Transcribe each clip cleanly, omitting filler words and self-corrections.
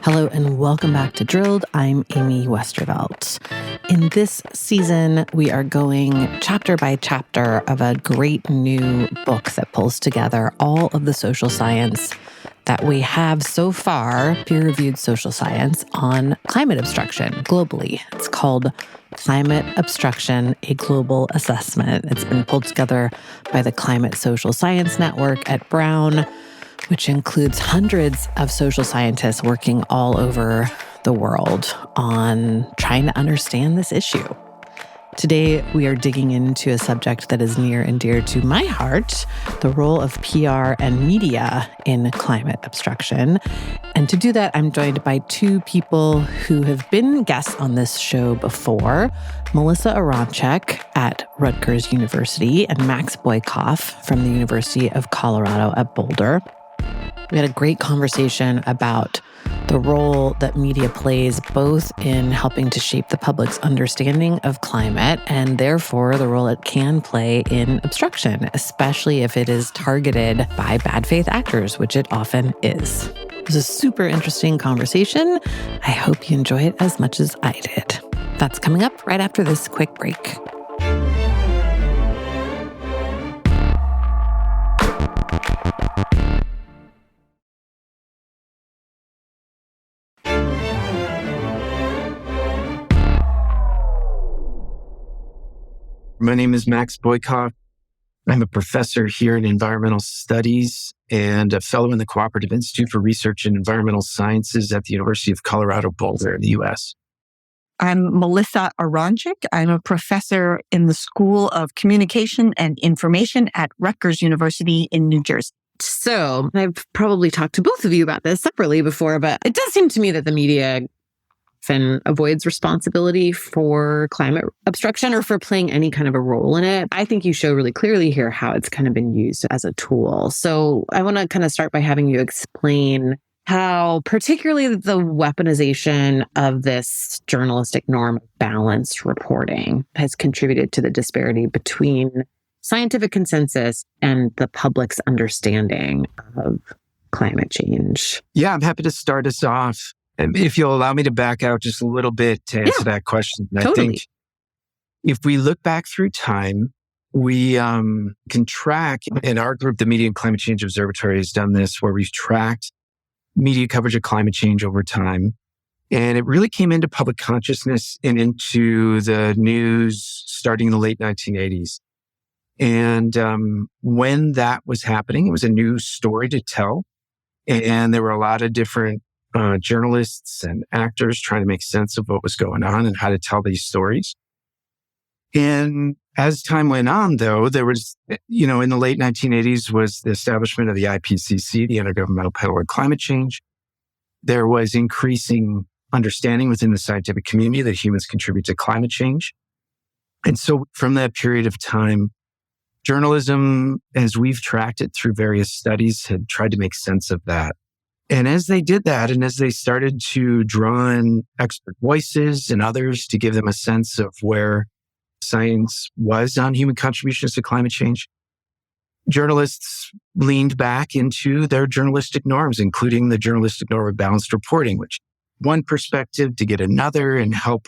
Hello and welcome back to Drilled. I'm Amy Westervelt. In this season, we are going chapter by chapter of a great new book that pulls together all of the social science that we have so far, peer-reviewed social science, on climate obstruction globally. It's called Climate Obstruction, a Global Assessment. It's been pulled together by the Climate Social Science Network at Brown, which includes hundreds of social scientists working all over the world on trying to understand this issue. Today, we are digging into a subject that is near and dear to my heart, the role of PR and media in climate obstruction. And to do that, I'm joined by two people who have been guests on this show before, Melissa Aronczyk at Rutgers University and Max Boykoff from the University of Colorado at Boulder. We had a great conversation about the role that media plays both in helping to shape the public's understanding of climate and therefore the role it can play in obstruction, especially if it is targeted by bad faith actors, which it often is. It was a super interesting conversation. I hope you enjoy it as much as I did. That's coming up right after this quick break. My name is Max Boykoff. I'm a professor here in environmental studies and a fellow in the Cooperative Institute for Research in Environmental Sciences at the University of Colorado Boulder in the U.S. I'm Melissa Aronczyk. I'm a professor in the School of Communication and Information at Rutgers University in New Jersey. So I've probably talked to both of you about this separately before, but it does seem to me that the media often avoids responsibility for climate obstruction or for playing any kind of a role in it. I think you show really clearly here how it's kind of been used as a tool. So I want to kind of start by having you explain how particularly the weaponization of this journalistic norm of balanced reporting has contributed to the disparity between scientific consensus and the public's understanding of climate change. Yeah, I'm happy to start us off. If you'll allow me to back out just a little bit to answer that question. Totally. I think if we look back through time, we can track, in our group, the Media and Climate Change Observatory has done this, where we've tracked media coverage of climate change over time. And it really came into public consciousness and into the news starting in the late 1980s. And when that was happening, it was a new story to tell. And there were a lot of different journalists and actors trying to make sense of what was going on and how to tell these stories. And as time went on, though, there was, in the late 1980s was the establishment of the IPCC, the Intergovernmental Panel on Climate Change. There was increasing understanding within the scientific community that humans contribute to climate change. And so from that period of time, journalism, as we've tracked it through various studies, had tried to make sense of that. And as they did that, and as they started to draw in expert voices and others to give them a sense of where science was on human contributions to climate change, journalists leaned back into their journalistic norms, including the journalistic norm of balanced reporting, which one perspective to get another and help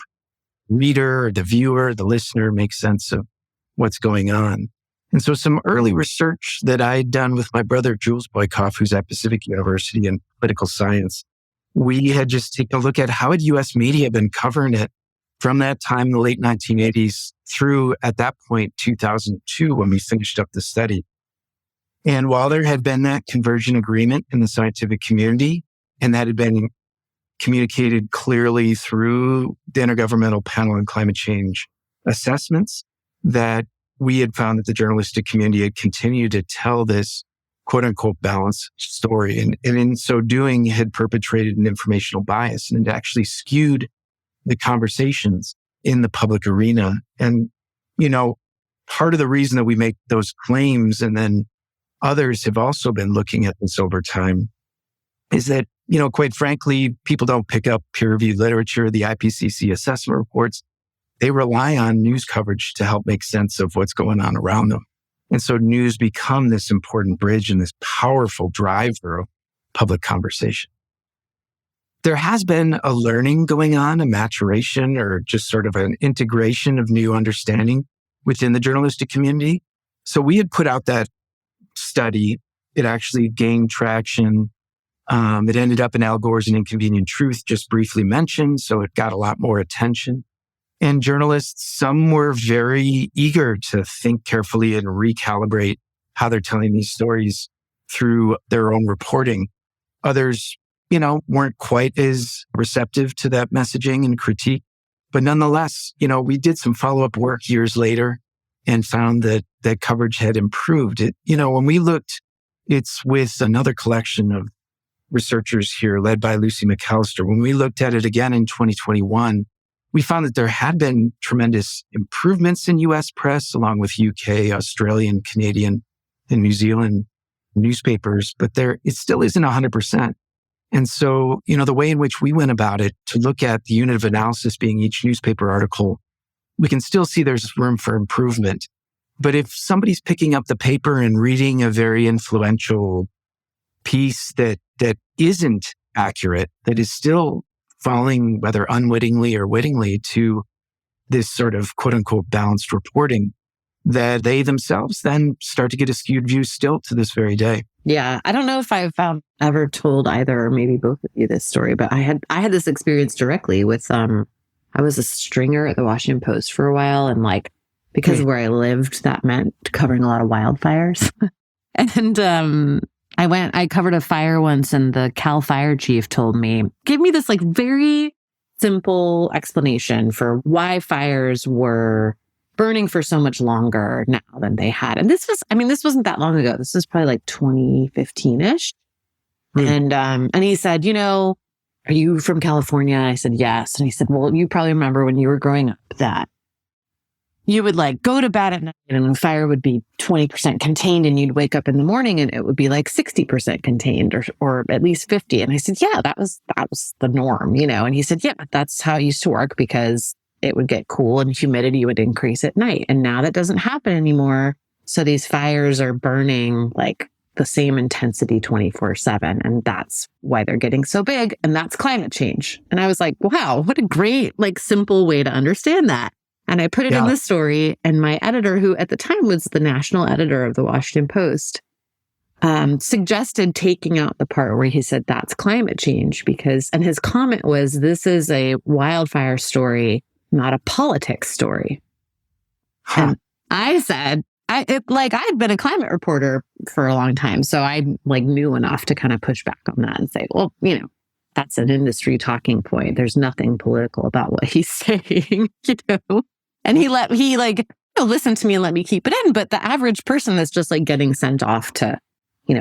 reader or the viewer, the listener make sense of what's going on. And so some early research that I'd done with my brother, Jules Boykoff, who's at Pacific University in political science, we had just taken a look at how had U.S. media been covering it from that time in the late 1980s through, at that point, 2002, when we finished up the study. And while there had been that convergent agreement in the scientific community, and that had been communicated clearly through the Intergovernmental Panel on Climate Change assessments, that we had found that the journalistic community had continued to tell this quote unquote balanced story. And in so doing had perpetrated an informational bias and had actually skewed the conversations in the public arena. And, part of the reason that we make those claims, and then others have also been looking at this over time, is that, quite frankly, people don't pick up peer-reviewed literature, the IPCC assessment reports. They rely on news coverage to help make sense of what's going on around them. And so news become this important bridge and this powerful driver of public conversation. there has been a learning going on, a maturation, or just sort of an integration of new understanding within the journalistic community. So we had put out that study. It actually gained traction. It ended up in Al Gore's An Inconvenient Truth, just briefly mentioned. So it got a lot more attention. And journalists, some were very eager to think carefully and recalibrate how they're telling these stories through their own reporting. Others, weren't quite as receptive to that messaging and critique. But nonetheless, we did some follow-up work years later and found that coverage had improved. When we looked, it's with another collection of researchers here led by Lucy McAllister. When we looked at it again in 2021, we found that there had been tremendous improvements in US press, along with UK, Australian, Canadian, and New Zealand newspapers, but it still isn't 100%. And so, the way in which we went about it to look at the unit of analysis being each newspaper article, we can still see there's room for improvement. But if somebody's picking up the paper and reading a very influential piece that isn't accurate, that is still falling, whether unwittingly or wittingly, to this sort of quote unquote balanced reporting, that they themselves then start to get a skewed view still to this very day. Yeah. I don't know if I've ever told either or maybe both of you this story, but I had this experience directly with, I was a stringer at the Washington Post for a while. And because of where I lived, that meant covering a lot of wildfires. And, I covered a fire once and the Cal fire chief gave me this very simple explanation for why fires were burning for so much longer now than they had. And this wasn't that long ago. This was probably 2015-ish. And he said, are you from California? I said, yes. And he said, well, you probably remember when you were growing up that you would go to bed at night and the fire would be 20% contained and you'd wake up in the morning and it would be 60% contained or at least 50. And I said, yeah, that was the norm, And he said, yeah, but that's how it used to work because it would get cool and humidity would increase at night. And now that doesn't happen anymore. So these fires are burning the same intensity 24/7. And that's why they're getting so big. And that's climate change. And I was like, wow, what a great, simple way to understand that. And I put it in the story, and my editor, who at the time was the national editor of the Washington Post, suggested taking out the part where he said that's climate change and his comment was, this is a wildfire story, not a politics story. Huh. And I said, I'd been a climate reporter for a long time, so I knew enough to kind of push back on that and say, well, that's an industry talking point. There's nothing political about what he's saying, And he listened to me and let me keep it in. But the average person that's just getting sent off to,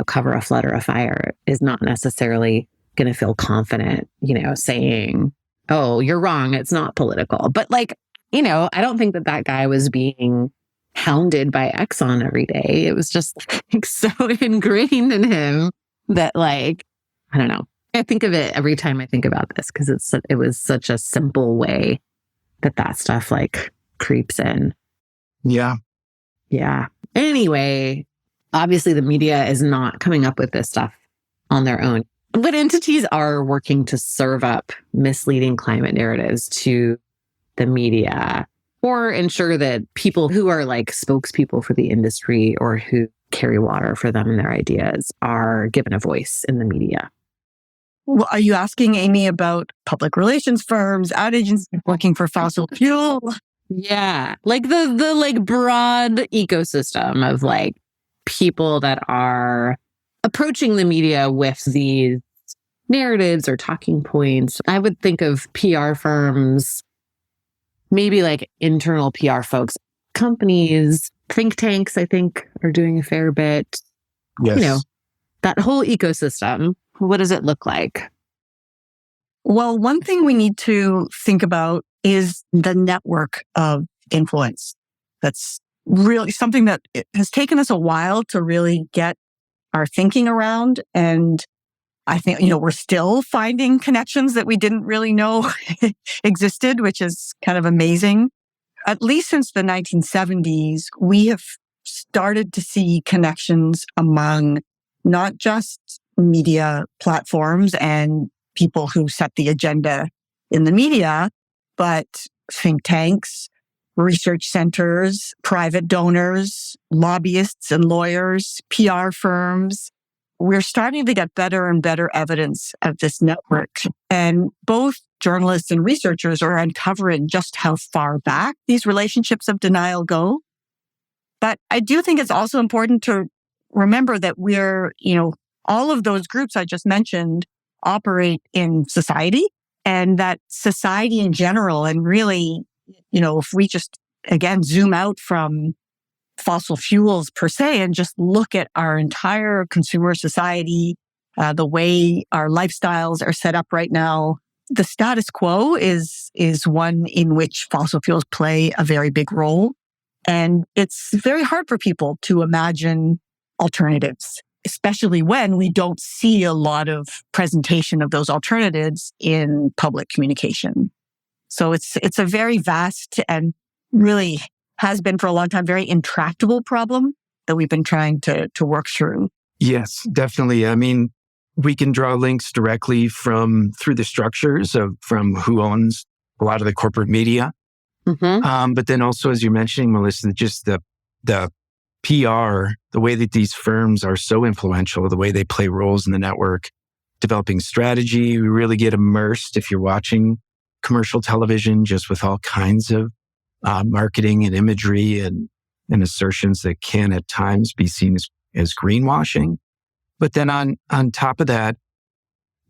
cover a flood or a fire is not necessarily going to feel confident, saying, oh, you're wrong. It's not political. But I don't think that guy was being hounded by Exxon every day. It was just so ingrained in him that I don't know. I think of it every time I think about this because it was such a simple way that stuff creeps in. Yeah. Yeah. Anyway, obviously the media is not coming up with this stuff on their own, but entities are working to serve up misleading climate narratives to the media or ensure that people who are spokespeople for the industry or who carry water for them and their ideas are given a voice in the media. Well, are you asking, Amy, about public relations firms, ad agencies working for fossil fuel? Yeah. The broad ecosystem of people that are approaching the media with these narratives or talking points. I would think of PR firms, maybe internal PR folks, companies, think tanks, I think are doing a fair bit. Yes. That whole ecosystem. What does it look like? Well, one thing we need to think about is the network of influence. That's really something that it has taken us a while to really get our thinking around. And I think, we're still finding connections that we didn't really know existed, which is kind of amazing. At least since the 1970s, we have started to see connections among not just media platforms and people who set the agenda in the media, but think tanks, research centers, private donors, lobbyists and lawyers, PR firms. We're starting to get better and better evidence of this network. And both journalists and researchers are uncovering just how far back these relationships of denial go. But I do think it's also important to remember that all of those groups I just mentioned operate in society, and that society in general, and really, if we just, again, zoom out from fossil fuels per se and just look at our entire consumer society, the way our lifestyles are set up right now, the status quo is one in which fossil fuels play a very big role. And it's very hard for people to imagine alternatives, especially when we don't see a lot of presentation of those alternatives in public communication. So it's a very vast and really has been for a long time very intractable problem that we've been trying to work through. Yes, definitely. I mean, we can draw links directly through the structures from who owns a lot of the corporate media. Mm-hmm. But then also, as you're mentioning, Melissa, just the PR, the way that these firms are so influential, the way they play roles in the network, developing strategy. We really get immersed if you're watching commercial television, just with all kinds of marketing and imagery and assertions that can at times be seen as greenwashing. But then on top of that,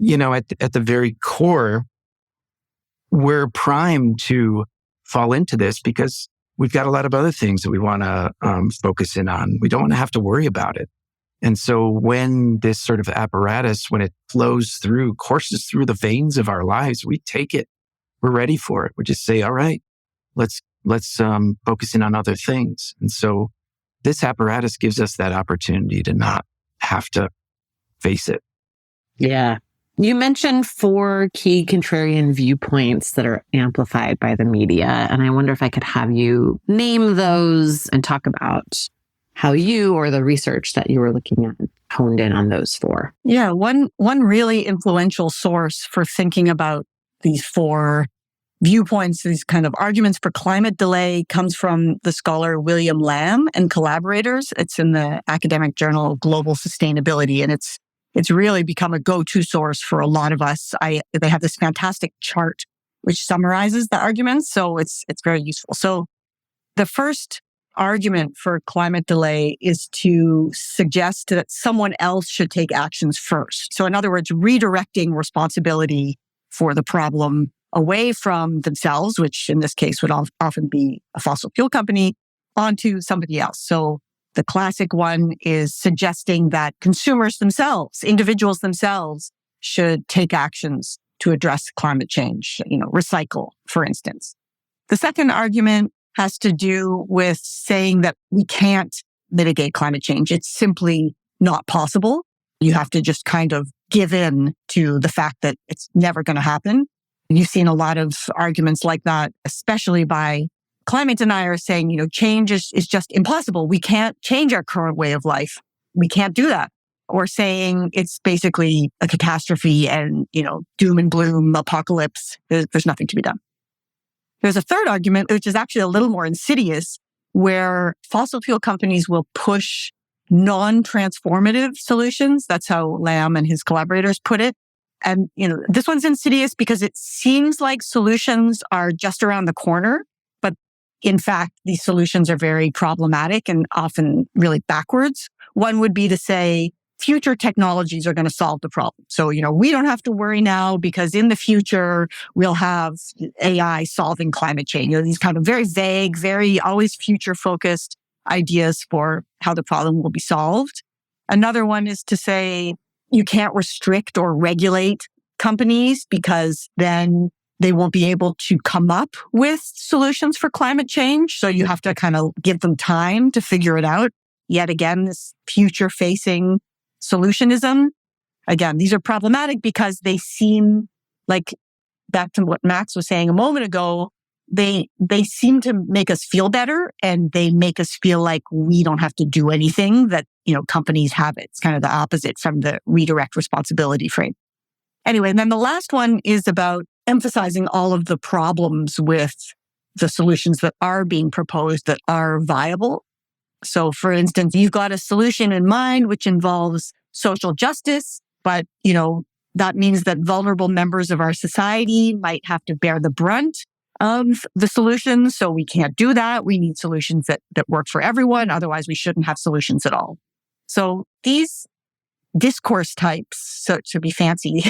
at the very core, we're primed to fall into this because we've got a lot of other things that we want to focus in on. We don't want to have to worry about it. And so when this sort of apparatus, when it courses through the veins of our lives, we take it. We're ready for it. We just say, all right, let's focus in on other things. And so this apparatus gives us that opportunity to not have to face it. Yeah. You mentioned 4 key contrarian viewpoints that are amplified by the media. And I wonder if I could have you name those and talk about how you or the research that you were looking at honed in on those 4. Yeah, one really influential source for thinking about these 4 viewpoints, these kind of arguments for climate delay, comes from the scholar William Lamb and collaborators. It's in the academic journal Global Sustainability, and it's really become a go-to source for a lot of us. They have this fantastic chart which summarizes the arguments, so it's very useful. So the first argument for climate delay is to suggest that someone else should take actions first. So in other words, redirecting responsibility for the problem away from themselves, which in this case would often be a fossil fuel company, onto somebody else. So the classic one is suggesting that consumers themselves, individuals themselves, should take actions to address climate change, recycle, for instance. The second argument has to do with saying that we can't mitigate climate change. It's simply not possible. You have to just kind of give in to the fact that it's never going to happen. You've seen a lot of arguments like that, especially by climate deniers saying, change is just impossible. We can't change our current way of life. We can't do that. Or saying it's basically a catastrophe and, doom and gloom, apocalypse. There's nothing to be done. There's a third argument, which is actually a little more insidious, where fossil fuel companies will push non-transformative solutions. That's how Lamb and his collaborators put it. And, this one's insidious because it seems like solutions are just around the corner. But in fact, these solutions are very problematic and often really backwards. One would be to say future technologies are going to solve the problem. So, we don't have to worry now because in the future, we'll have AI solving climate change. These kind of very vague, very always future focused ideas for how the problem will be solved. Another one is to say, you can't restrict or regulate companies because then they won't be able to come up with solutions for climate change. So you have to kind of give them time to figure it out. Yet again, this future-facing solutionism. Again, these are problematic because they seem like, back to what Max was saying a moment ago, they seem to make us feel better and they make us feel like we don't have to do anything that, companies have. It's kind of the opposite from the redirect responsibility frame. Anyway, and then the last one is about emphasizing all of the problems with the solutions that are being proposed that are viable. So for instance, you've got a solution in mind which involves social justice, but that means that vulnerable members of our society might have to bear the brunt of the solution. So we can't do that. We need solutions that work for everyone. Otherwise, we shouldn't have solutions at all. So these discourse types, so to be fancy,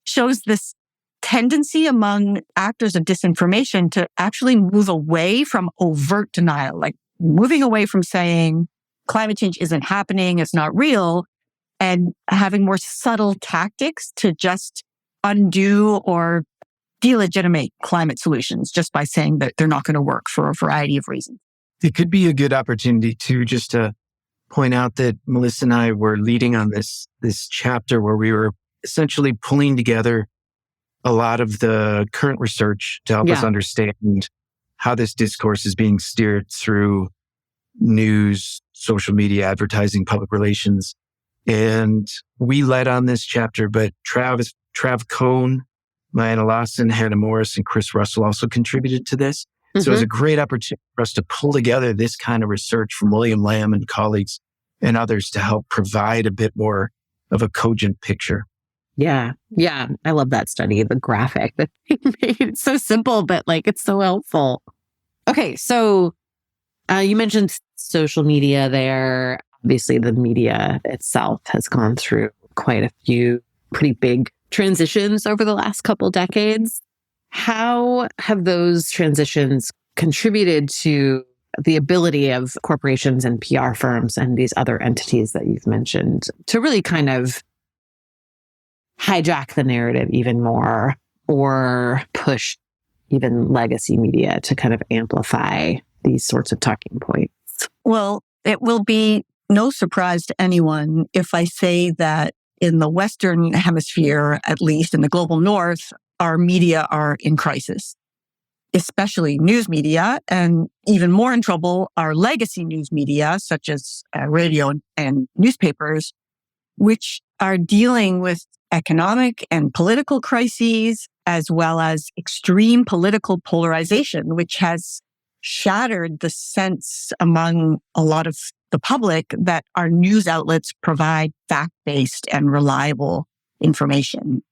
shows this tendency among actors of disinformation to actually move away from overt denial, like moving away from saying climate change isn't happening, it's not real, and having more subtle tactics to just undo or delegitimate climate solutions just by saying that they're not going to work for a variety of reasons. It could be a good opportunity too, just to point out that Melissa and I were leading on this chapter where we were essentially pulling together a lot of the current research to help us understand how this discourse is being steered through news, social media, advertising, public relations. And we led on this chapter, but Trav Cohn, Diana Lawson, Hannah Morris, and Chris Russell also contributed to this. So it was a great opportunity for us to pull together this kind of research from William Lamb and colleagues and others to help provide a bit more of a cogent picture. Yeah. I love that study, the graphic that they made. It's so simple, but it's so helpful. Okay. So you mentioned social media there. Obviously, the media itself has gone through quite a few pretty big transitions over the last couple decades. How have those transitions contributed to the ability of corporations and PR firms and these other entities that you've mentioned to really kind of hijack the narrative even more or push even legacy media to kind of amplify these sorts of talking points? Well, it will be no surprise to anyone if I say that in the Western hemisphere, at least in the global North, our media are in crisis, especially news media, and even more in trouble are legacy news media, such as radio and newspapers, which are dealing with economic and political crises, as well as extreme political polarization, which has shattered the sense among a lot of the public that our news outlets provide fact-based and reliable information.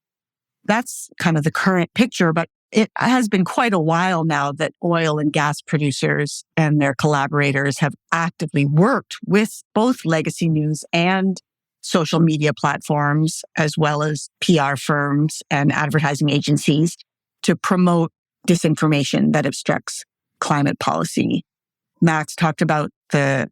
That's kind of the current picture, but it has been quite a while now that oil and gas producers and their collaborators have actively worked with both legacy news and social media platforms, as well as PR firms and advertising agencies to promote disinformation that obstructs climate policy. Max talked about the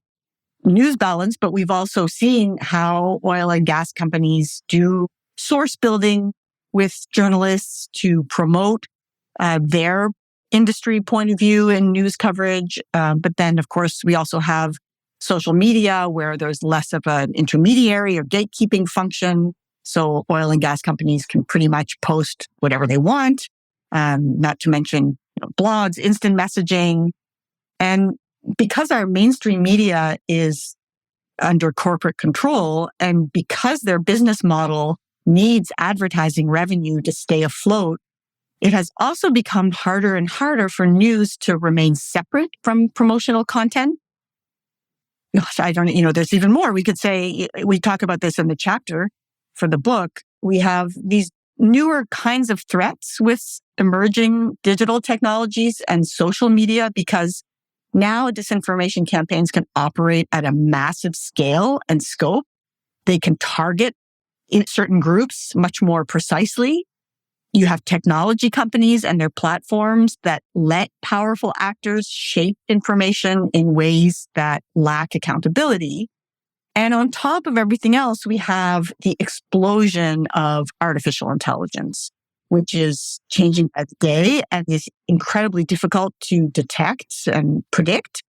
news balance, but we've also seen how oil and gas companies do source building with journalists to promote their industry point of view in news coverage. But then, of course, we also have social media where there's less of an intermediary or gatekeeping function. So oil and gas companies can pretty much post whatever they want, not to mention blogs, instant messaging. And because our mainstream media is under corporate control, and because their business model needs advertising revenue to stay afloat, it has also become harder and harder for news to remain separate from promotional content. Gosh, there's even more. We could say, we talk about this in the chapter for the book. We have these newer kinds of threats with emerging digital technologies and social media, because now disinformation campaigns can operate at a massive scale and scope. They can target certain groups much more precisely. You have technology companies and their platforms that let powerful actors shape information in ways that lack accountability. And on top of everything else, we have the explosion of artificial intelligence, which is changing by the day and is incredibly difficult to detect and predict.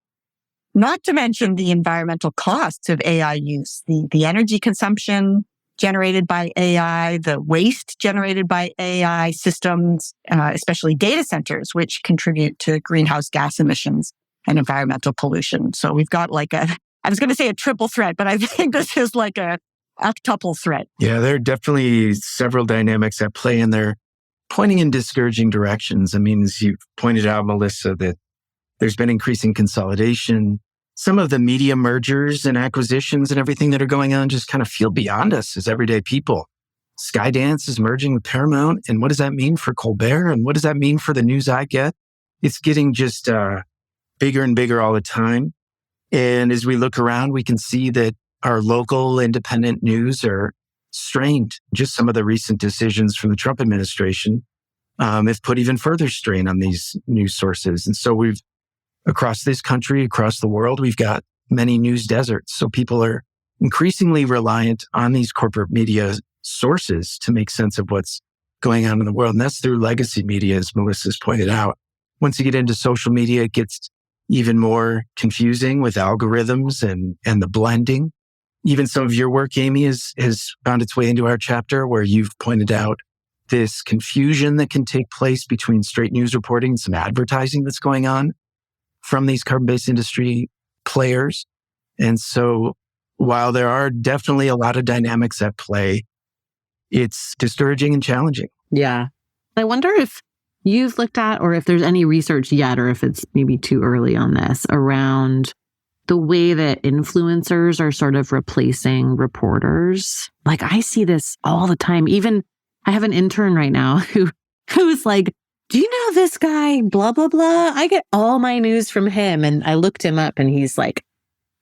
Not to mention the environmental costs of AI use, the energy consumption generated by AI, the waste generated by AI systems, especially data centers, which contribute to greenhouse gas emissions and environmental pollution. So we've got I was going to say a triple threat, but I think this is like a octuple threat. Yeah, there are definitely several dynamics at play, and they're pointing in discouraging directions. I mean, as you pointed out, Melissa, that there's been increasing consolidation. Some of the media mergers and acquisitions and everything that are going on just kind of feel beyond us as everyday people. Skydance is merging with Paramount. And what does that mean for Colbert? And what does that mean for the news I get? It's getting just bigger and bigger all the time. And as we look around, we can see that our local independent news are strained. Just some of the recent decisions from the Trump administration have put even further strain on these news sources. And so across this country, across the world, we've got many news deserts. So people are increasingly reliant on these corporate media sources to make sense of what's going on in the world. And that's through legacy media, as Melissa's pointed out. Once you get into social media, it gets even more confusing with algorithms and the blending. Even some of your work, Amy, has found its way into our chapter where you've pointed out this confusion that can take place between straight news reporting and some advertising that's going on from these carbon-based industry players. And so while there are definitely a lot of dynamics at play, it's discouraging and challenging. Yeah. I wonder if you've looked at, or if there's any research yet, or if it's maybe too early on this, around the way that influencers are sort of replacing reporters. Like, I see this all the time. Even I have an intern right now who's like, do you know this guy, blah, blah, blah? I get all my news from him. And I looked him up, and he's like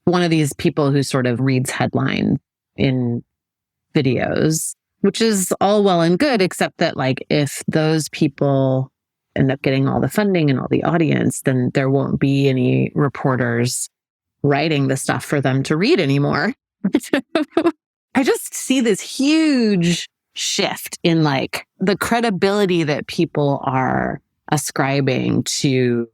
one of these people who sort of reads headlines in videos, which is all well and good, except that like if those people end up getting all the funding and all the audience, then there won't be any reporters writing the stuff for them to read anymore. I just see this huge shift in like the credibility that people are ascribing to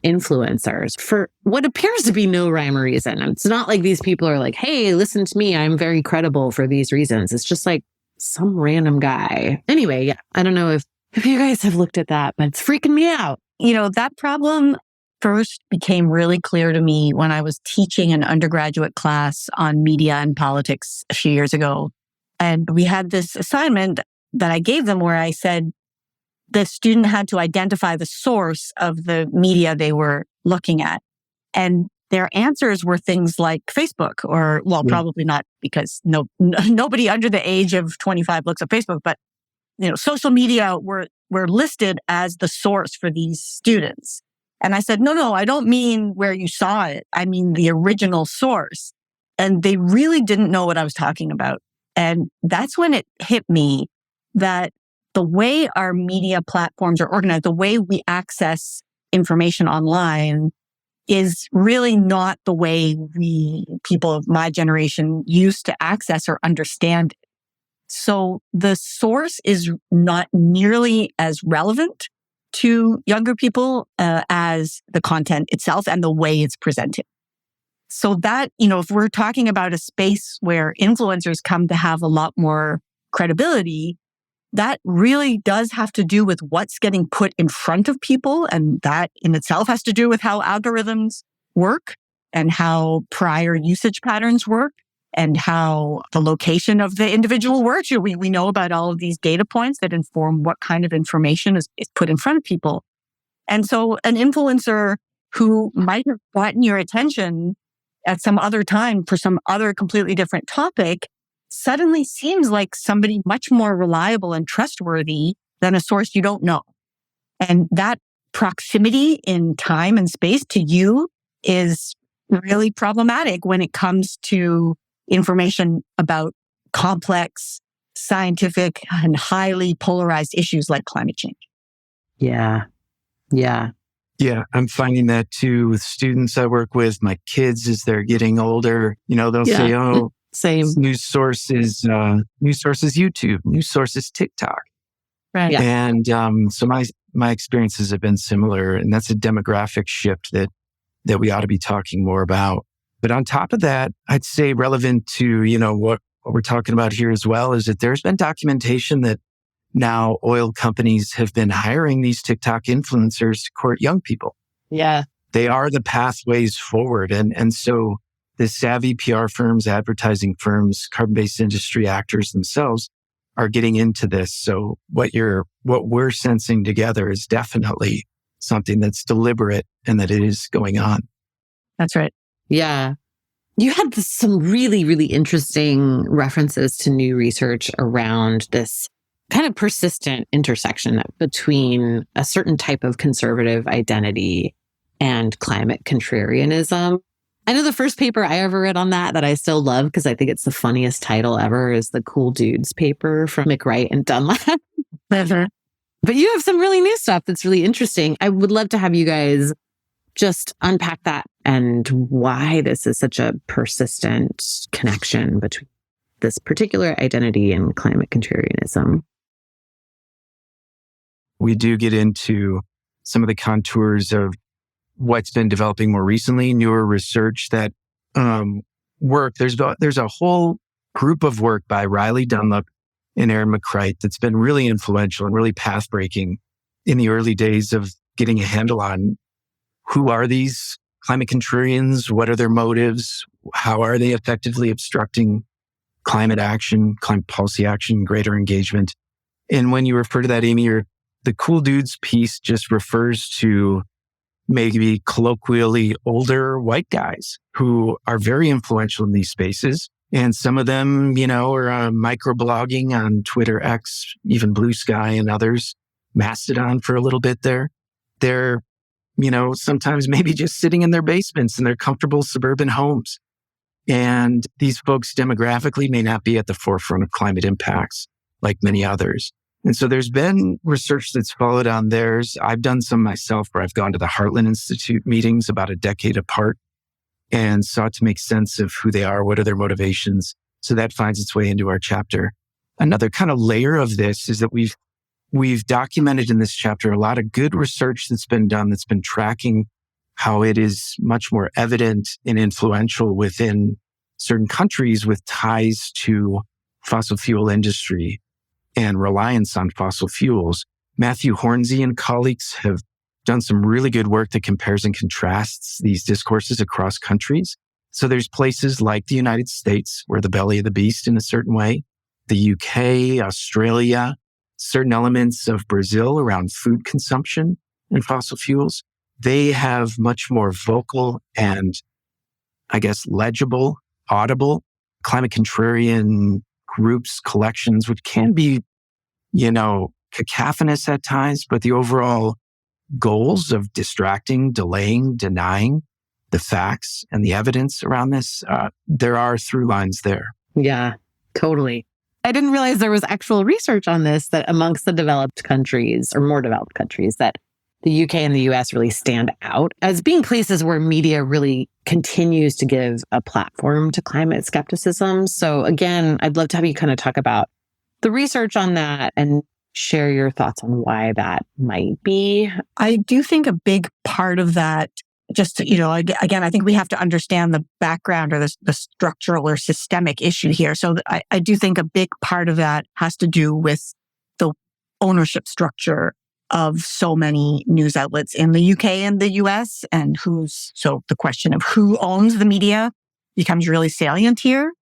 influencers for what appears to be no rhyme or reason. It's not like these people are like, hey, listen to me, I'm very credible for these reasons. It's just like some random guy. Anyway, yeah, I don't know if you guys have looked at that, but it's freaking me out. That problem first became really clear to me when I was teaching an undergraduate class on media and politics a few years ago. And we had this assignment that I gave them where I said the student had to identify the source of the media they were looking at. And their answers were things like Facebook, or, probably not, because nobody under the age of 25 looks at Facebook, but social media were listed as the source for these students. And I said, no, I don't mean where you saw it. I mean the original source. And they really didn't know what I was talking about. And that's when it hit me that the way our media platforms are organized, the way we access information online is really not the way people of my generation used to access or understand it. So the source is not nearly as relevant to younger people as the content itself and the way it's presented. So that, if we're talking about a space where influencers come to have a lot more credibility, that really does have to do with what's getting put in front of people. And that in itself has to do with how algorithms work and how prior usage patterns work and how the location of the individual works. We know about all of these data points that inform what kind of information is put in front of people. And so an influencer who might have gotten your attention at some other time for some other completely different topic suddenly seems like somebody much more reliable and trustworthy than a source you don't know. And that proximity in time and space to you is really problematic when it comes to information about complex, scientific, and highly polarized issues like climate change. Yeah. Yeah, I'm finding that too with students I work with, my kids as they're getting older. They'll say, oh, same. News source is YouTube, news source is TikTok. Right. Yeah. And so my experiences have been similar, and that's a demographic shift that we ought to be talking more about. But on top of that, I'd say relevant to, what we're talking about here as well is that there's been documentation that now oil companies have been hiring these TikTok influencers to court young people. Yeah. They are the pathways forward. And so the savvy PR firms, advertising firms, carbon-based industry actors themselves are getting into this. So what we're sensing together is definitely something that's deliberate and that it is going on. That's right. Yeah. You had some really, really interesting references to new research around this kind of persistent intersection between a certain type of conservative identity and climate contrarianism. I know the first paper I ever read on that I still love because I think it's the funniest title ever is the Cool Dudes paper from McWright and Dunlap. But you have some really new stuff that's really interesting. I would love to have you guys just unpack that and why this is such a persistent connection between this particular identity and climate contrarianism. We do get into some of the contours of what's been developing more recently, newer research that work. There's a whole group of work by Riley Dunlap and Aaron McWright that's been really influential and really path-breaking in the early days of getting a handle on who are these climate contrarians, what are their motives, how are they effectively obstructing climate action, climate policy action, greater engagement. And when you refer to that, Amy, the Cool Dudes piece just refers to maybe colloquially older white guys who are very influential in these spaces. And some of them, are microblogging on Twitter, X, even Blue Sky and others, Mastodon for a little bit there. They're, sometimes maybe just sitting in their basements in their comfortable suburban homes. And these folks demographically may not be at the forefront of climate impacts like many others. And so there's been research that's followed on theirs. I've done some myself where I've gone to the Heartland Institute meetings about a decade apart and sought to make sense of who they are, what are their motivations. So that finds its way into our chapter. Another kind of layer of this is that we've documented in this chapter a lot of good research that's been done, that's been tracking how it is much more evident and influential within certain countries with ties to fossil fuel industry and reliance on fossil fuels. Matthew Hornsey and colleagues have done some really good work that compares and contrasts these discourses across countries. So there's places like the United States, we're the belly of the beast in a certain way, the UK, Australia, certain elements of Brazil around food consumption and fossil fuels. They have much more vocal and, I guess, legible, audible climate contrarian groups, collections, which can be, cacophonous at times, but the overall goals of distracting, delaying, denying the facts and the evidence around this, there are through lines there. Yeah, totally. I didn't realize there was actual research on this, that amongst the developed countries or more developed countries, that the UK and the US really stand out as being places where media really continues to give a platform to climate skepticism. So again, I'd love to have you kind of talk about the research on that and share your thoughts on why that might be. I do think a big part of that, again, I think we have to understand the background or the structural or systemic issue here. So I do think a big part of that has to do with the ownership structure of so many news outlets in the UK and the US, and so the question of who owns the media becomes really salient here.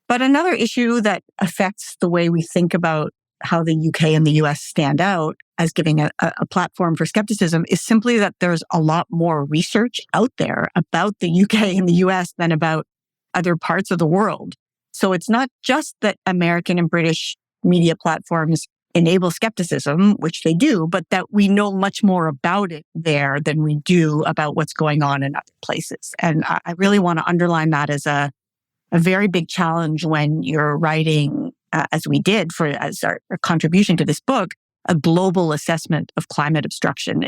But another issue that affects the way we think about how the UK and the US stand out as giving a platform for skepticism is simply that there's a lot more research out there about the UK and the US than about other parts of the world. So it's not just that American and British media platforms enable skepticism, which they do, but that we know much more about it there than we do about what's going on in other places. And I really want to underline that as a very big challenge when you're writing, as we did as our contribution to this book, a global assessment of climate obstruction.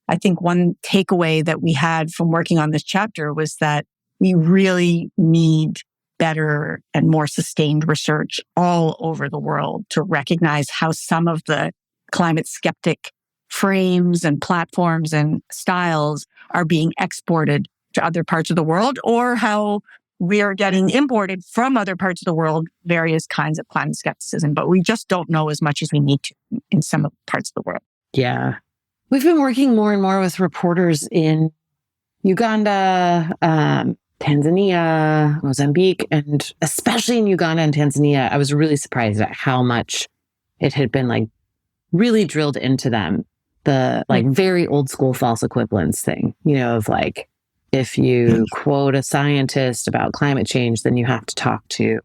I think one takeaway that we had from working on this chapter was that we really need better and more sustained research all over the world to recognize how some of the climate skeptic frames and platforms and styles are being exported to other parts of the world, or how we are getting imported from other parts of the world various kinds of climate skepticism, but we just don't know as much as we need to in some parts of the world. Yeah. We've been working more and more with reporters in Uganda, Tanzania, Mozambique, and especially in Uganda and Tanzania, I was really surprised at how much it had been like really drilled into them. The like very old school false equivalence thing, of like, if you quote a scientist about climate change, then you have to talk to,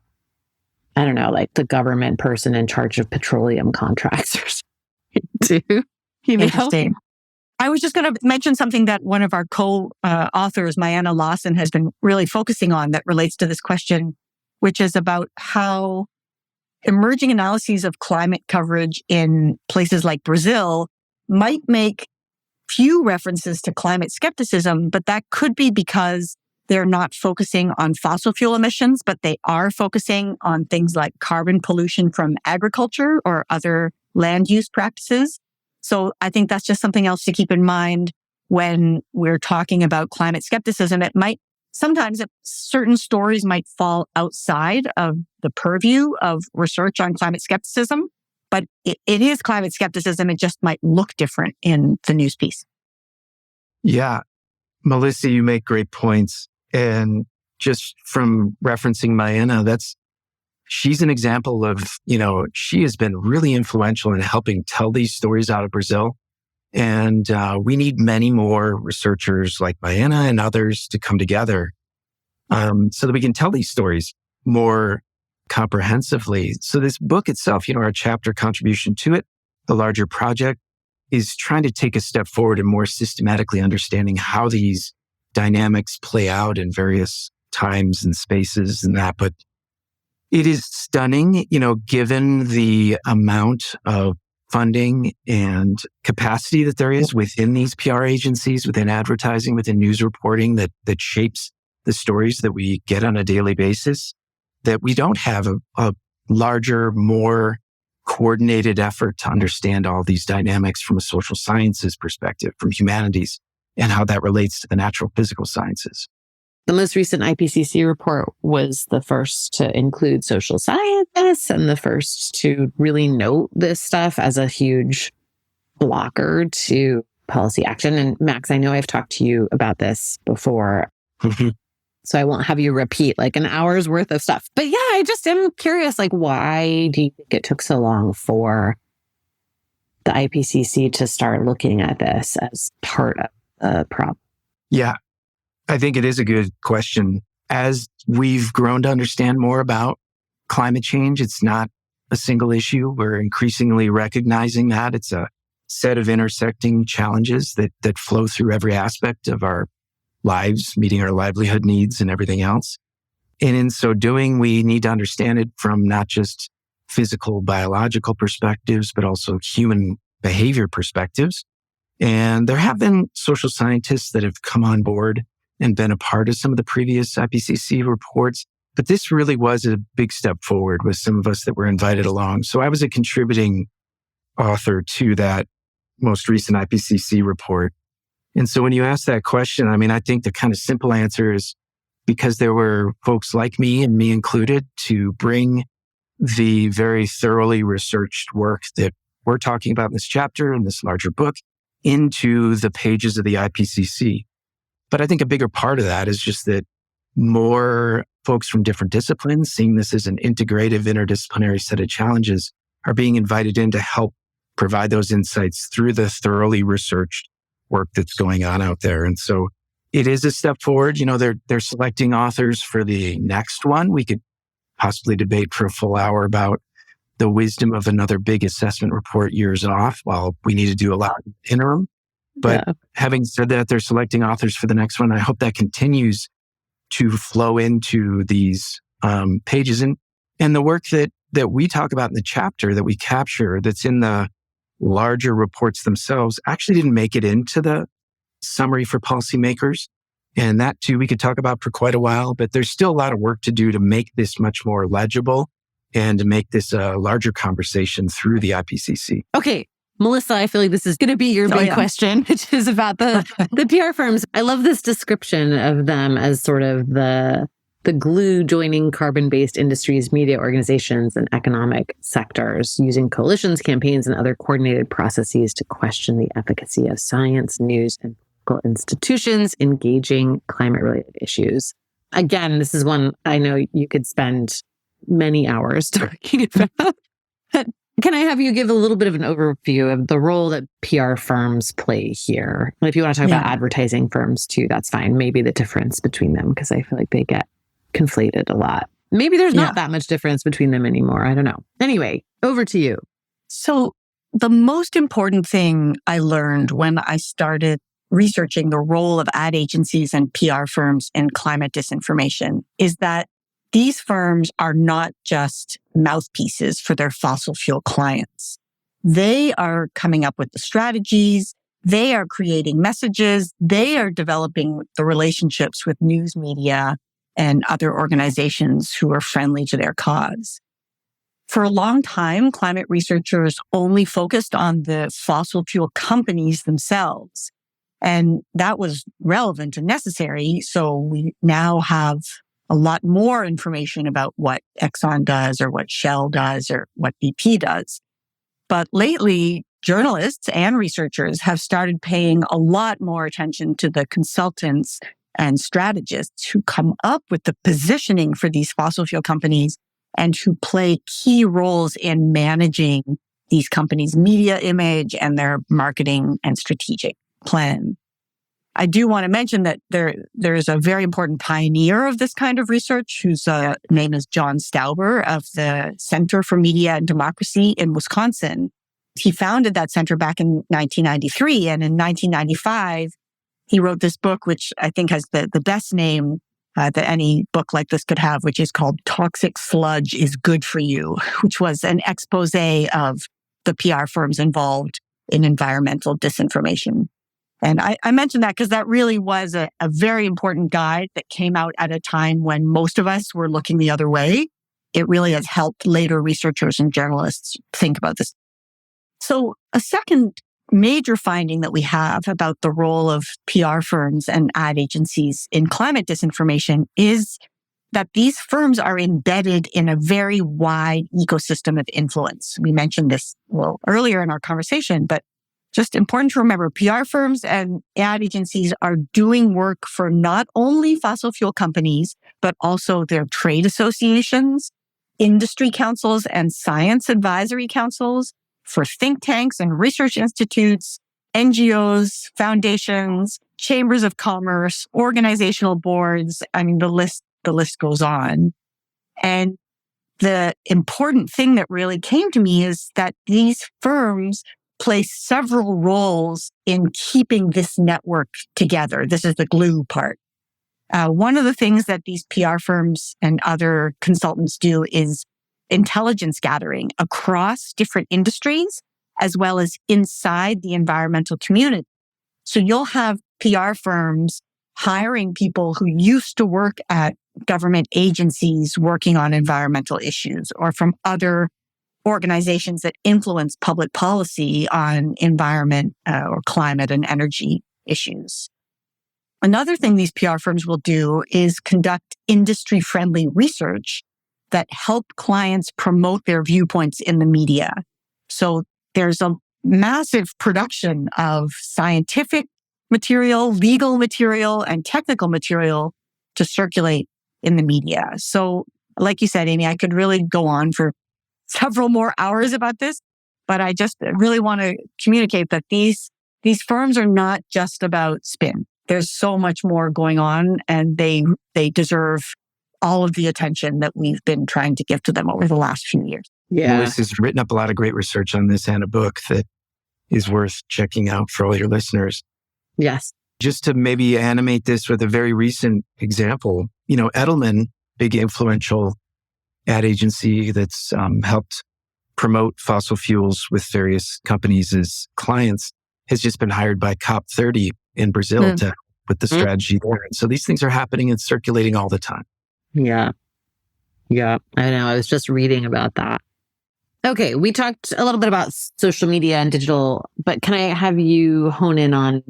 I don't know, like the government person in charge of petroleum contracts or something too. Interesting. I was just going to mention something that one of our co-authors, Mayanna Lawson, has been really focusing on that relates to this question, which is about how emerging analyses of climate coverage in places like Brazil might make few references to climate skepticism, but that could be because they're not focusing on fossil fuel emissions, but they are focusing on things like carbon pollution from agriculture or other land use practices. So I think that's just something else to keep in mind when we're talking about climate skepticism. Sometimes certain stories might fall outside of the purview of research on climate skepticism, but it is climate skepticism. It just might look different in the news piece. Yeah. Melissa, you make great points. And just from referencing Mayanna, she's an example of, she has been really influential in helping tell these stories out of Brazil. And we need many more researchers like Mayanna and others to come together so that we can tell these stories more comprehensively. So this book itself, our chapter contribution to it, the larger project, is trying to take a step forward and more systematically understanding how these dynamics play out in various times and spaces and that. But it is stunning, given the amount of funding and capacity that there is within these PR agencies, within advertising, within news reporting that shapes the stories that we get on a daily basis, that we don't have a larger, more coordinated effort to understand all these dynamics from a social sciences perspective, from humanities, and how that relates to the natural physical sciences. The most recent IPCC report was the first to include social scientists and the first to really note this stuff as a huge blocker to policy action. And Max, I know I've talked to you about this before, so I won't have you repeat like an hour's worth of stuff. But yeah, I just am curious, like, why do you think it took so long for the IPCC to start looking at this as part of the problem? Yeah. I think it is a good question. As we've grown to understand more about climate change, it's not a single issue. We're increasingly recognizing that it's a set of intersecting challenges that flow through every aspect of our lives, meeting our livelihood needs and everything else. And in so doing, we need to understand it from not just physical, biological perspectives, but also human behavior perspectives. And there have been social scientists that have come on board and been a part of some of the previous IPCC reports. But this really was a big step forward with some of us that were invited along. So I was a contributing author to that most recent IPCC report. And so when you ask that question, I think the kind of simple answer is because there were folks like me and me included to bring the very thoroughly researched work that we're talking about in this chapter and this larger book into the pages of the IPCC. But I think a bigger part of that is just that more folks from different disciplines, seeing this as an integrative, interdisciplinary set of challenges, are being invited in to help provide those insights through the thoroughly researched work that's going on out there. And so it is a step forward. They're selecting authors for the next one. We could possibly debate for a full hour about the wisdom of another big assessment report years off while we need to do a lot in the interim. But having said that, they're selecting authors for the next one. I hope that continues to flow into these pages. And the work that we talk about in the chapter that we capture that's in the larger reports themselves actually didn't make it into the summary for policymakers. And that too, we could talk about for quite a while, but there's still a lot of work to do to make this much more legible and to make this a larger conversation through the IPCC. Okay. Melissa, I feel like this is going to be your big question, which is about the PR firms. I love this description of them as sort of the glue joining carbon-based industries, media organizations, and economic sectors, using coalitions, campaigns, and other coordinated processes to question the efficacy of science, news, and political institutions engaging climate-related issues. Again, this is one I know you could spend many hours talking about. Can I have you give a little bit of an overview of the role that PR firms play here? If you want to talk about advertising firms too, that's fine. Maybe the difference between them, because I feel like they get conflated a lot. Maybe there's not that much difference between them anymore. I don't know. Anyway, over to you. So the most important thing I learned when I started researching the role of ad agencies and PR firms in climate disinformation is that these firms are not just mouthpieces for their fossil fuel clients. They are coming up with the strategies. They are creating messages. They are developing the relationships with news media and other organizations who are friendly to their cause. For a long time, climate researchers only focused on the fossil fuel companies themselves. And that was relevant and necessary. So we now have a lot more information about what Exxon does or what Shell does or what BP does. But lately, journalists and researchers have started paying a lot more attention to the consultants and strategists who come up with the positioning for these fossil fuel companies and who play key roles in managing these companies' media image and their marketing and strategic plan. I do want to mention that there is a very important pioneer of this kind of research whose name is John Stauber of the Center for Media and Democracy in Wisconsin. He founded that center back in 1993, and in 1995, he wrote this book, which I think has the best name that any book like this could have, which is called Toxic Sludge is Good for You, which was an expose of the PR firms involved in environmental disinformation. And I mentioned that because that really was a very important guide that came out at a time when most of us were looking the other way. It really has helped later researchers and journalists think about this. So a second major finding that we have about the role of PR firms and ad agencies in climate disinformation is that these firms are embedded in a very wide ecosystem of influence. We mentioned this earlier in our conversation, but just important to remember, PR firms and ad agencies are doing work for not only fossil fuel companies, but also their trade associations, industry councils, and science advisory councils, for think tanks and research institutes, NGOs, foundations, chambers of commerce, organizational boards. I mean, the list goes on. And the important thing that really came to me is that these firms play several roles in keeping this network together. This is the glue part. One of the things that these PR firms and other consultants do is intelligence gathering across different industries, as well as inside the environmental community. So you'll have PR firms hiring people who used to work at government agencies working on environmental issues, or from other organizations that influence public policy on environment or climate and energy issues. Another thing these PR firms will do is conduct industry-friendly research that help clients promote their viewpoints in the media. So there's a massive production of scientific material, legal material, and technical material to circulate in the media. So like you said, Amy, I could really go on for several more hours about this, but I just really want to communicate that these firms are not just about spin. There's so much more going on, and they deserve all of the attention that we've been trying to give to them over the last few years. Yeah. Lois has written up a lot of great research on this and a book that is worth checking out for all your listeners. Yes. Just to maybe animate this with a very recent example, Edelman, big influential ad agency that's helped promote fossil fuels with various companies as clients, has just been hired by COP30 in Brazil to put the strategy there. And so these things are happening and circulating all the time. Yeah. Yeah, I know. I was just reading about that. Okay, we talked a little bit about social media and digital, but can I have you hone in on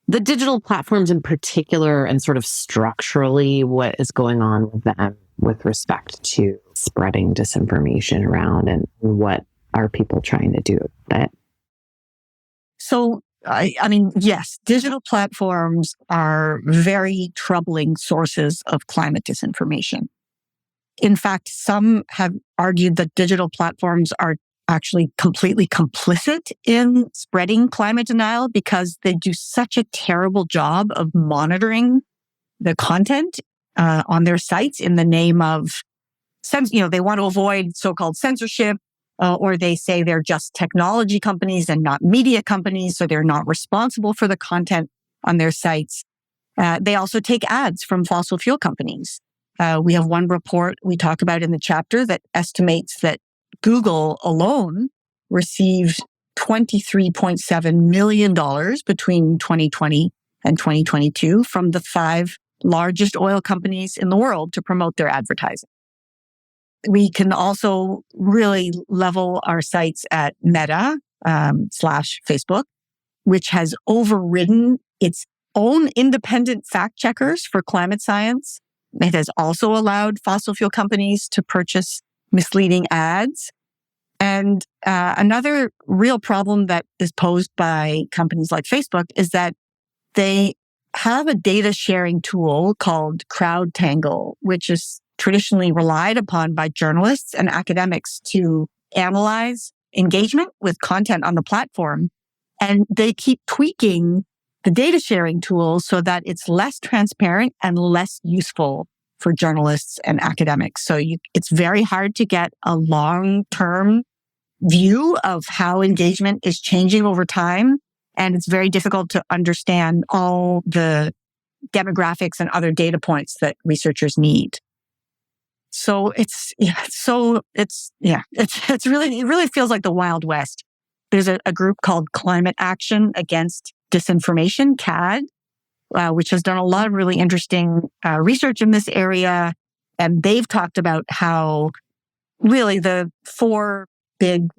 the digital platforms in particular and sort of structurally what is going on with them with respect to spreading disinformation around, and what are people trying to do about it? So I mean, yes, digital platforms are very troubling sources of climate disinformation. In fact, some have argued that digital platforms are actually completely complicit in spreading climate denial because they do such a terrible job of monitoring the content on their sites in the name of, they want to avoid so-called censorship, or they say they're just technology companies and not media companies, so they're not responsible for the content on their sites. They also take ads from fossil fuel companies. We have one report we talk about in the chapter that estimates that Google alone received $23.7 million between 2020 and 2022 from the 5 largest oil companies in the world to promote their advertising. We can also really level our sights at Meta / Facebook, which has overridden its own independent fact checkers for climate science. It has also allowed fossil fuel companies to purchase misleading ads. And another real problem that is posed by companies like Facebook is that they have a data sharing tool called CrowdTangle, which is traditionally relied upon by journalists and academics to analyze engagement with content on the platform. And they keep tweaking the data sharing tool so that it's less transparent and less useful for journalists and academics. So it's very hard to get a long-term view of how engagement is changing over time. And it's very difficult to understand all the demographics and other data points that researchers need. So it really feels like the Wild West. There's a group called Climate Action Against Disinformation, CAD, which has done a lot of really interesting research in this area. And they've talked about how really the 4 big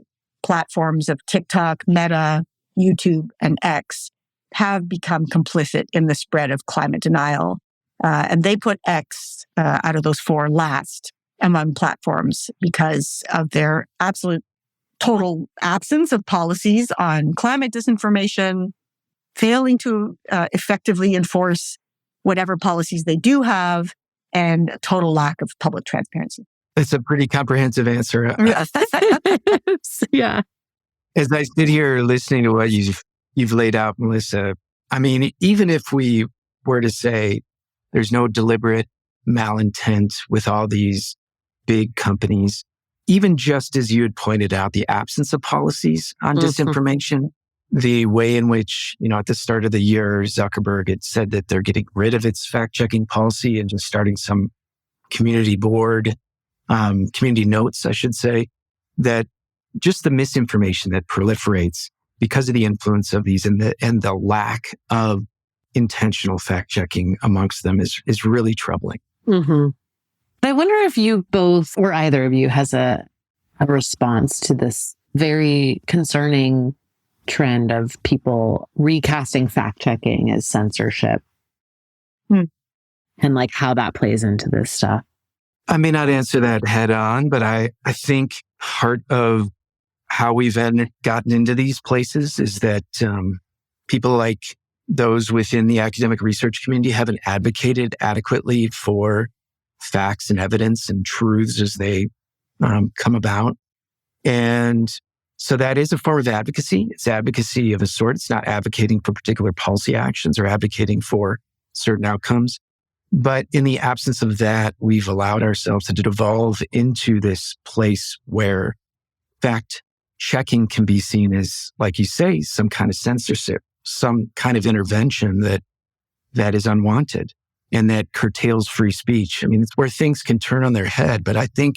platforms of TikTok, Meta, YouTube, and X have become complicit in the spread of climate denial. And they put X out of those 4 last among platforms because of their absolute total absence of policies on climate disinformation, failing to effectively enforce whatever policies they do have, and a total lack of public transparency. It's a pretty comprehensive answer. Yeah. As I sit here listening to what you've laid out, Melissa, I mean, even if we were to say there's no deliberate malintent with all these big companies, even just as you had pointed out, the absence of policies on disinformation, the way in which, at the start of the year, Zuckerberg had said that they're getting rid of its fact-checking policy and just starting some community board, community notes, I should say, that just the misinformation that proliferates because of the influence of these and the lack of intentional fact-checking amongst them is really troubling. Mm-hmm. I wonder if you both or either of you has a response to this very concerning trend of people recasting fact-checking as censorship and like how that plays into this stuff. I may not answer that head on, but I think part of how we've gotten into these places is that people like those within the academic research community haven't advocated adequately for facts and evidence and truths as they come about. And so that is a form of advocacy. It's advocacy of a sort. It's not advocating for particular policy actions or advocating for certain outcomes. But in the absence of that, we've allowed ourselves to devolve into this place where fact checking can be seen as, like you say, some kind of censorship, some kind of intervention that is unwanted and that curtails free speech. I mean, it's where things can turn on their head. But I think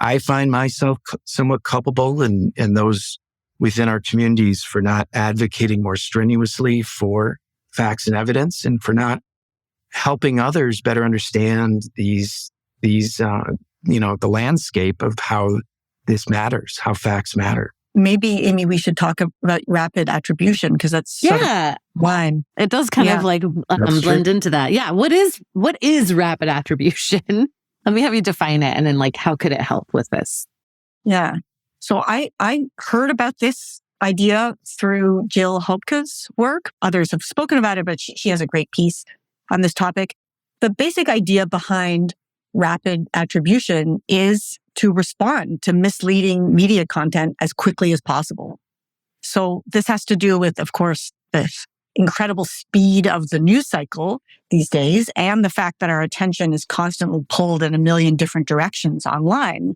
I find myself somewhat culpable and those within our communities for not advocating more strenuously for facts and evidence and for not helping others better understand these the landscape of how this matters, how facts matter. Maybe, Amy, we should talk about rapid attribution because that's sort of wine. It does kind of like blend into that. Yeah. What is rapid attribution? Let me have you define it. And then like, how could it help with this? Yeah. So I heard about this idea through Jill Hopke's work. Others have spoken about it, but she has a great piece on this topic. The basic idea behind rapid attribution is to respond to misleading media content as quickly as possible. So this has to do with, of course, the incredible speed of the news cycle these days and the fact that our attention is constantly pulled in a million different directions online.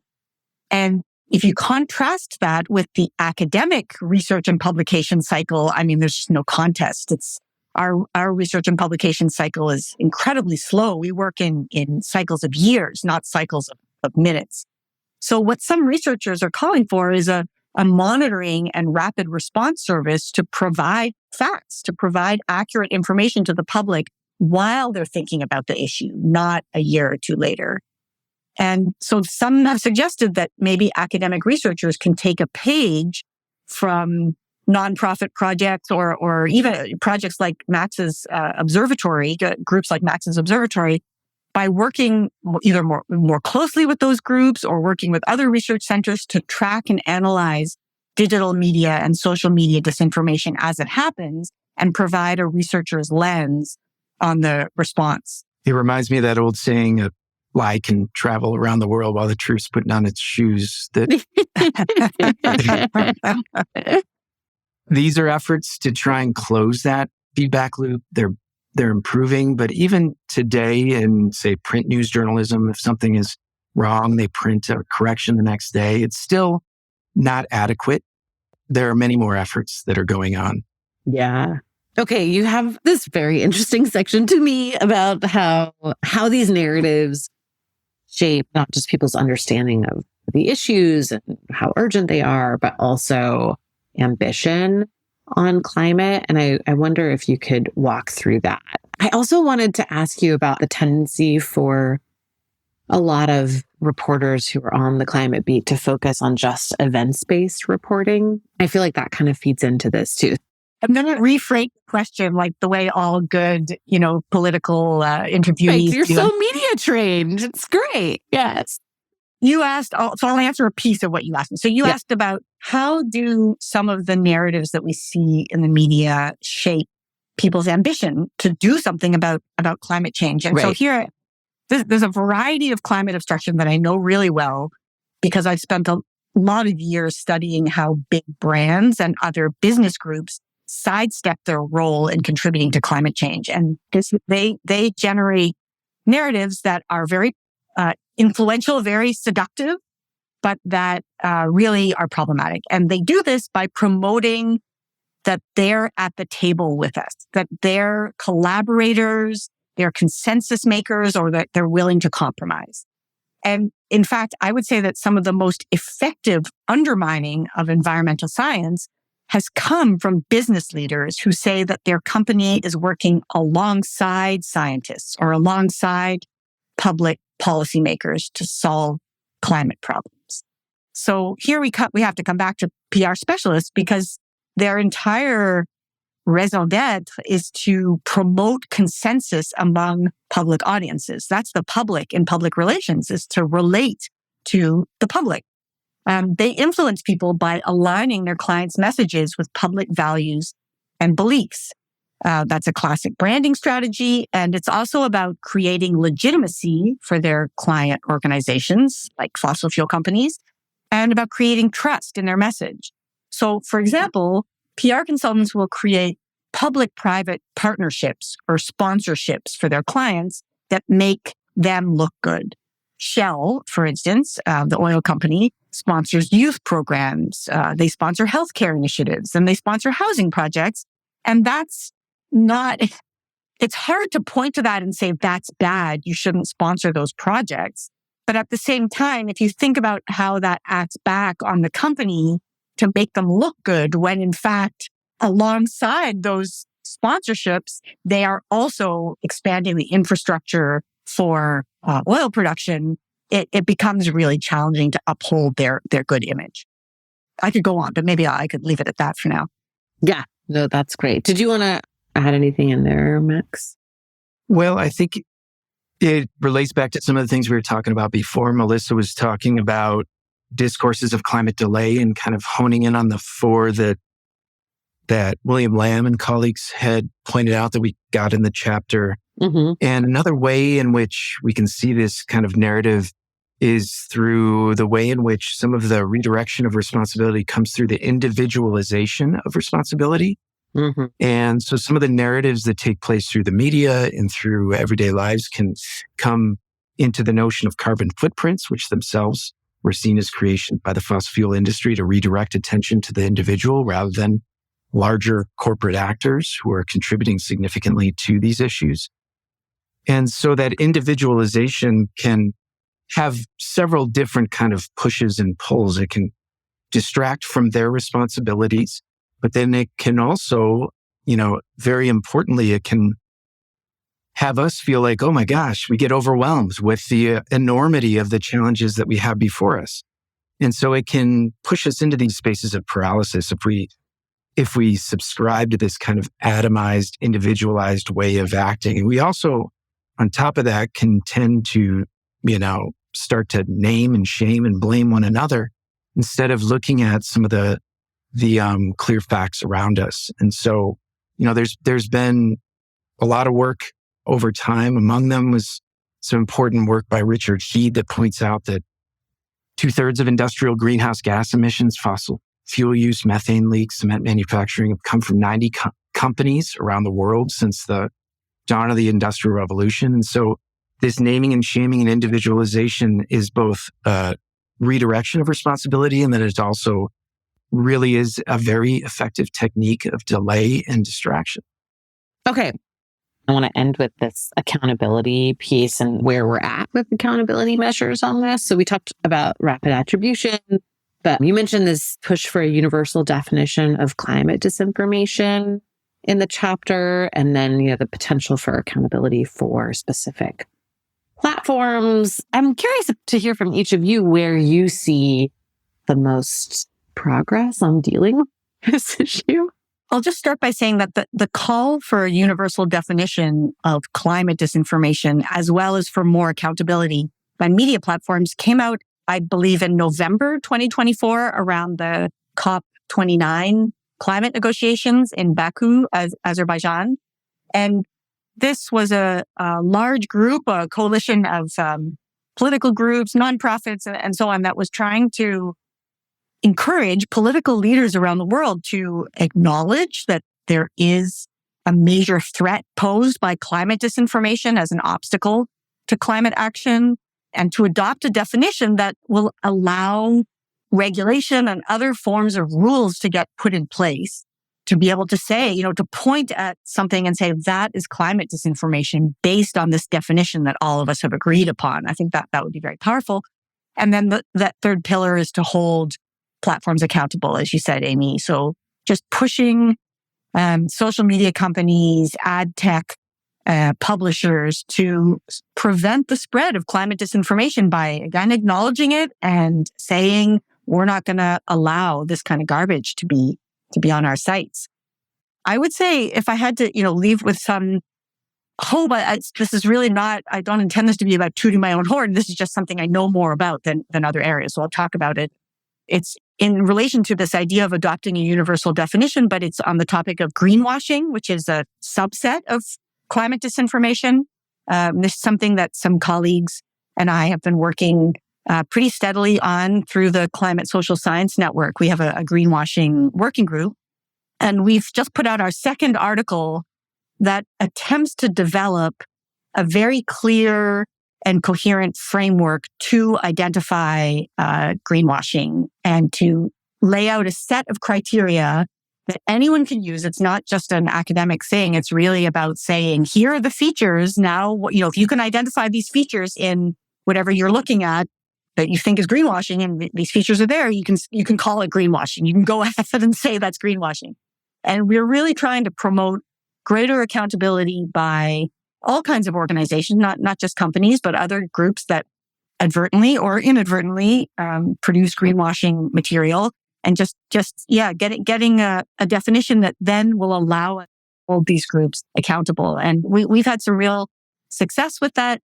And if you contrast that with the academic research and publication cycle, I mean, there's just no contest. It's our research and publication cycle is incredibly slow. We work in cycles of years, not cycles of minutes. So what some researchers are calling for is a monitoring and rapid response service to provide facts, to provide accurate information to the public while they're thinking about the issue, not a year or two later. And so some have suggested that maybe academic researchers can take a page from nonprofit projects or even projects like Max's observatory, groups like Max's observatory, by working either more closely with those groups or working with other research centers to track and analyze digital media and social media disinformation as it happens and provide a researcher's lens on the response. It reminds me of that old saying, a lie can travel around the world while the truth's putting on its shoes. These are efforts to try and close that feedback loop. They're improving, but even today in, say, print news journalism, if something is wrong, they print a correction the next day. It's still not adequate. There are many more efforts that are going on. Yeah. Okay, you have this very interesting section to me about how these narratives shape not just people's understanding of the issues and how urgent they are, but also ambition on climate. And I wonder if you could walk through that. I also wanted to ask you about the tendency for a lot of reporters who are on the climate beat to focus on just events-based reporting. I feel like that kind of feeds into this too. I'm going to rephrase the question like the way all good, political interviewees Right, you're do. so media trained. It's great. Yes. You asked, so I'll answer a piece of what you asked me. So you asked about how do some of the narratives that we see in the media shape people's ambition to do something about climate change. And so here, there's a variety of climate obstruction that I know really well because I've spent a lot of years studying how big brands and other business groups sidestep their role in contributing to climate change. And they generate narratives that are very influential, very seductive, but that really are problematic. And they do this by promoting that they're at the table with us, that they're collaborators, they're consensus makers, or that they're willing to compromise. And in fact, I would say that some of the most effective undermining of environmental science has come from business leaders who say that their company is working alongside scientists or alongside public policymakers to solve climate problems. So here we have to come back to PR specialists because their entire raison d'etre is to promote consensus among public audiences. That's the public in public relations, is to relate to the public. They influence people by aligning their clients' messages with public values and beliefs. That's a classic branding strategy. And it's also about creating legitimacy for their client organizations, like fossil fuel companies, and about creating trust in their message. So, for example, PR consultants will create public-private partnerships or sponsorships for their clients that make them look good. Shell, for instance, the oil company, sponsors youth programs. They sponsor healthcare initiatives and they sponsor housing projects. And that's not, it's hard to point to that and say that's bad. You shouldn't sponsor those projects. But at the same time, if you think about how that acts back on the company to make them look good, when in fact, alongside those sponsorships, they are also expanding the infrastructure for oil production, it becomes really challenging to uphold their good image. I could go on, but maybe I could leave it at that for now. Yeah, no, that's great. Did you want to add anything in there, Max? Well, I think it relates back to some of the things we were talking about before. Melissa was talking about discourses of climate delay and kind of honing in on the four that that William Lamb and colleagues had pointed out that we got in the chapter. Mm-hmm. And another way in which we can see this kind of narrative is through the way in which some of the redirection of responsibility comes through the individualization of responsibility. Mm-hmm. And so some of the narratives that take place through the media and through everyday lives can come into the notion of carbon footprints, which themselves were seen as creation by the fossil fuel industry to redirect attention to the individual rather than larger corporate actors who are contributing significantly to these issues. And so that individualization can have several different kind of pushes and pulls. It can distract from their responsibilities, but then it can also, very importantly, it can have us feel like, oh my gosh, we get overwhelmed with the enormity of the challenges that we have before us. And so it can push us into these spaces of paralysis if we subscribe to this kind of atomized, individualized way of acting. And we also, on top of that, can tend to, start to name and shame and blame one another instead of looking at some of the clear facts around us. And so, there's been a lot of work over time. Among them was some important work by Richard Heed that points out that 2/3 of industrial greenhouse gas emissions, fossil fuel use, methane leaks, cement manufacturing have come from 90 companies around the world since the dawn of the Industrial Revolution. And so this naming and shaming and individualization is both a redirection of responsibility, and then it also really is a very effective technique of delay and distraction. Okay. I want to end with this accountability piece and where we're at with accountability measures on this. So we talked about rapid attribution, but you mentioned this push for a universal definition of climate disinformation in the chapter, and then, the potential for accountability for specific platforms. I'm curious to hear from each of you where you see the most progress on dealing with this issue. I'll just start by saying that the call for a universal definition of climate disinformation, as well as for more accountability by media platforms, came out, I believe, in November 2024 around the COP29 climate negotiations in Baku, Azerbaijan. And this was a large group, a coalition of political groups, nonprofits, and so on that was trying to encourage political leaders around the world to acknowledge that there is a major threat posed by climate disinformation as an obstacle to climate action, and to adopt a definition that will allow regulation and other forms of rules to get put in place to be able to say, to point at something and say that is climate disinformation based on this definition that all of us have agreed upon. I think that would be very powerful. And then that third pillar is to hold platforms accountable, as you said, Amy. So just pushing social media companies, ad tech publishers to prevent the spread of climate disinformation by, again, acknowledging it and saying we're not going to allow this kind of garbage to be on our sites. I would say if I had to, leave with some hope, this is really not, I don't intend this to be about tooting my own horn. This is just something I know more about than other areas. So I'll talk about it. It's in relation to this idea of adopting a universal definition, but it's on the topic of greenwashing, which is a subset of climate disinformation. This is something that some colleagues and I have been working pretty steadily on through the Climate Social Science Network. We have a greenwashing working group, and we've just put out our second article that attempts to develop a very clear and coherent framework to identify greenwashing and to lay out a set of criteria that anyone can use. It's not just an academic thing. It's really about saying, here are the features. Now, if you can identify these features in whatever you're looking at that you think is greenwashing, and these features are there, you can call it greenwashing. You can go ahead and say that's greenwashing. And we're really trying to promote greater accountability by all kinds of organizations, not just companies, but other groups that advertently or inadvertently produce greenwashing material, and getting a definition that then will allow us to hold these groups accountable. And we've had some real success with that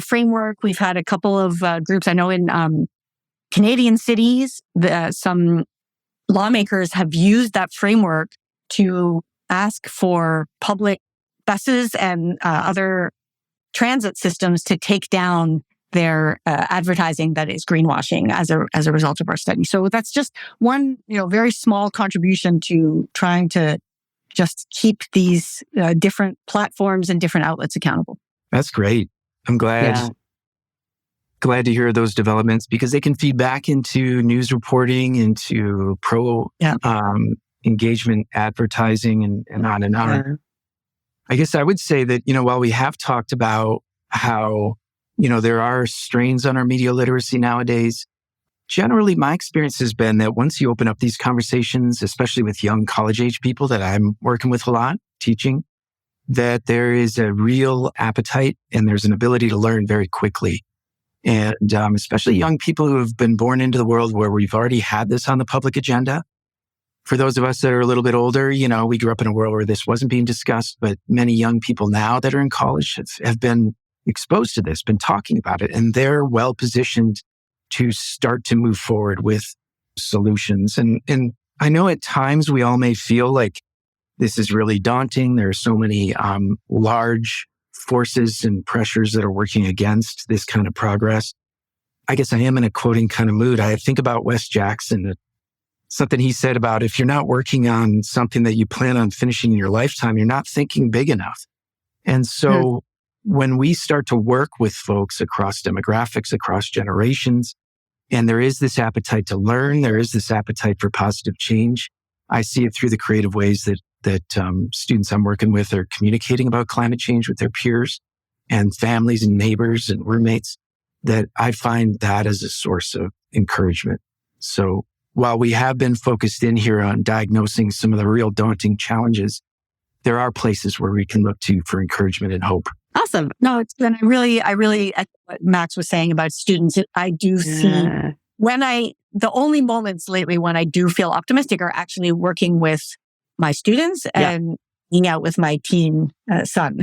framework. We've had a couple of groups. I know in Canadian cities, some lawmakers have used that framework to ask for public buses and other transit systems to take down their advertising that is greenwashing as a result of our study. So that's just one, very small contribution to trying to just keep these different platforms and different outlets accountable. That's great. I'm glad to hear those developments because they can feed back into news reporting, into engagement advertising, and on and on. Yeah. I guess I would say that, while we have talked about how, there are strains on our media literacy nowadays, generally my experience has been that once you open up these conversations, especially with young college-age people that I'm working with a lot, teaching, that there is a real appetite and there's an ability to learn very quickly. And especially young people who have been born into the world where we've already had this on the public agenda. For those of us that are a little bit older, we grew up in a world where this wasn't being discussed, but many young people now that are in college have been exposed to this, been talking about it, and they're well positioned to start to move forward with solutions. And I know at times we all may feel like this is really daunting. There are so many large forces and pressures that are working against this kind of progress. I guess I am in a quoting kind of mood. I think about Wes Jackson, something he said about if you're not working on something that you plan on finishing in your lifetime, you're not thinking big enough. And so when we start to work with folks across demographics, across generations, and there is this appetite to learn, there is this appetite for positive change, I see it through the creative ways that students I'm working with are communicating about climate change with their peers and families and neighbors and roommates, that I find that as a source of encouragement. So while we have been focused in here on diagnosing some of the real daunting challenges, there are places where we can look to for encouragement and hope. Awesome. No, I really echo what Max was saying about students. I do see the only moments lately when I do feel optimistic are actually working with my students and hanging out with my teen son.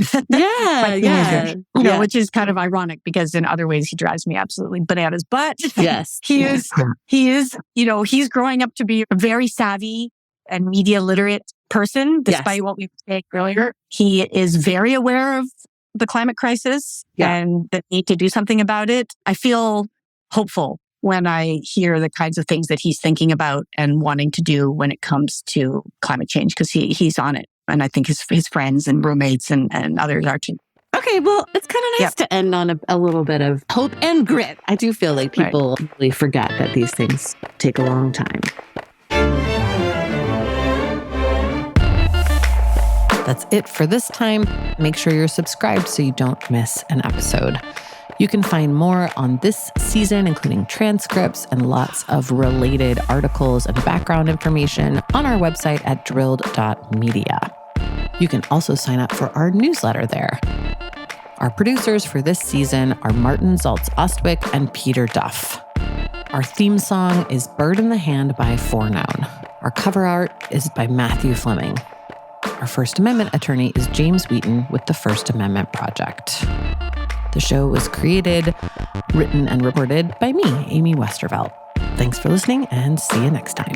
Which is kind of ironic because in other ways he drives me absolutely bananas. But yes, he is, he's growing up to be a very savvy and media literate person, despite what we said earlier. He is very aware of the climate crisis and the need to do something about it. I feel hopeful when I hear the kinds of things that he's thinking about and wanting to do when it comes to climate change, because he's on it. And I think his friends and roommates and others are too. Okay, well, it's kind of nice to end on a little bit of hope and grit. I do feel like people really forget that these things take a long time. That's it for this time. Make sure you're subscribed so you don't miss an episode. You can find more on this season, including transcripts and lots of related articles and background information on our website at drilled.media. You can also sign up for our newsletter there. Our producers for this season are Martin Zaltz-Ostwick and Peter Duff. Our theme song is Bird in the Hand by Fornoun. Our cover art is by Matthew Fleming. Our First Amendment attorney is James Wheaton with the First Amendment Project. The show was created, written, and reported by me, Amy Westervelt. Thanks for listening, and see you next time.